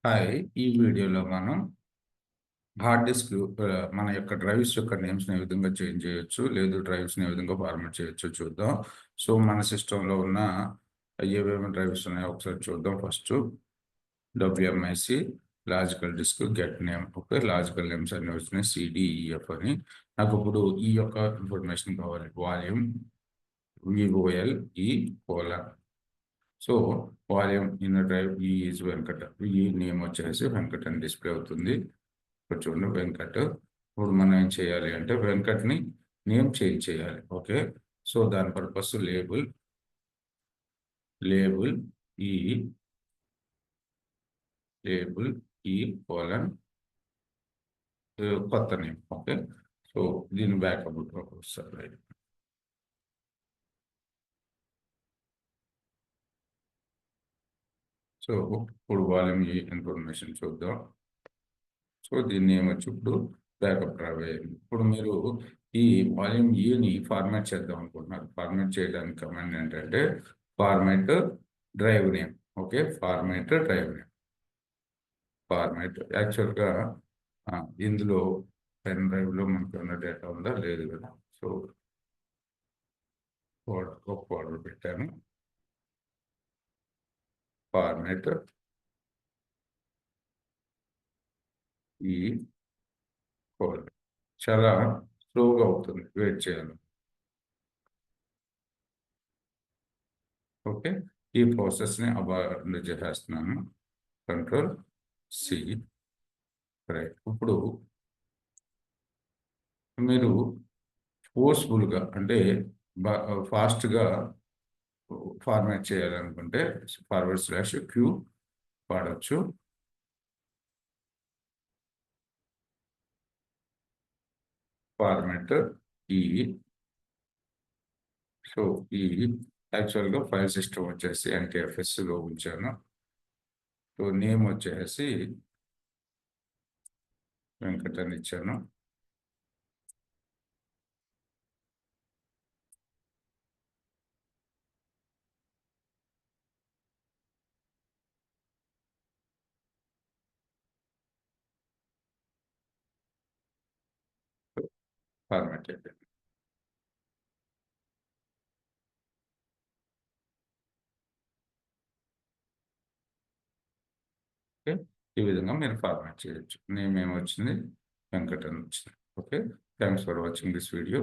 Hi! ఈ వీడియోలో మనం హార్డ్ డిస్క్ మన యొక్క డ్రైవ్స్ యొక్క నేమ్స్‌ని ఏ విధంగా చేంజ్ చేయొచ్చు, లేదు డ్రైవ్స్‌ని ఏ విధంగా ఫార్మాట్ చేయొచ్చో చూద్దాం. సో, మన సిస్టమ్‌లో ఉన్న ఏవేమి డ్రైవ్స్ ఉన్నాయో ఒకసారి చూద్దాం first. WMIC, logical disk, get name. Okay. Logical names అన్నీ వచ్చినాయి. సిడిఈఎఫ్ అని. నాకిప్పుడు ఈ యొక్క ఇన్ఫర్మేషన్ కావాలి. Volume VOLE colon. So, volume in drive E is Venkata. E name వచ్చేసి వెంకట్ అని డిస్‌ప్లే అవుతుంది. ఇక్కడ చూడండి వెంకట్. ఇప్పుడు మనం ఏం చేయాలి అంటే వెంకట్‌ని నేమ్ చేంజ్ చేయాలి. ఓకే. సో, దాని పర్పస్ లేబుల్ ఈ లేబుల్ ఈ కోలన్ కొత్త నేమ్. ఓకే. సో, దీన్ని బ్యాకప్ ఒకసారి. సో, ఇప్పుడు వాల్యూమ్ ఈ ఇన్ఫర్మేషన్ చూద్దాం. సో, దీని నేమ్ వచ్చి ఇప్పుడు బ్యాకప్ డ్రైవ్ అయింది. ఇప్పుడు మీరు ఈ వాల్యూమ్ ఈని ఫార్మాట్ చేద్దాం అనుకుంటున్నారు. ఫార్మాట్ చేయడానికి కమాండ్ ఏంటంటే format drive name. Okay. Format drive name. Format యాక్చువల్‌గా ఇందులో పెన్ డ్రైవ్‌లో మనకేమన్నా డేటా ఉందా? లేదు కదా! సో, ఒక ఫోల్డర్ పెట్టాను. ఫార్మాట్ ఈ ఫోల్డర్. చాలా స్లోగా అవుతుంది. వెయిట్ చేయాలి. ఓకే. ఈ ప్రాసెస్‌ని అబార్ట్ చేసేస్తున్నాను. Control C. రైట్. ఇప్పుడు మీరు ఫోర్స్‌ఫుల్‌గా అంటే బ ఫాస్ట్‌గా ఫార్మాట్ చేయాలనుకుంటే ఫార్వర్డ్ స్లాష్ క్యూ వాడొచ్చు. Format E. సో, ఈ యాక్చువల్‌గా ఫైల్ సిస్టమ్ వచ్చేసి ఎన్‌కేఎఫ్ఎస్‌లో ఉంచాను. సో, నేమ్ వచ్చేసి వెంకట్ అని ఇచ్చాను. ఫార్మాట్ అయిపోయింది. ఓకే. ఈ విధంగా మీరు ఫార్మాట్ చేయొచ్చు. నేమ్ ఏమొచ్చింది? వెంకట్ అని వచ్చింది. Okay. Thanks for watching this video.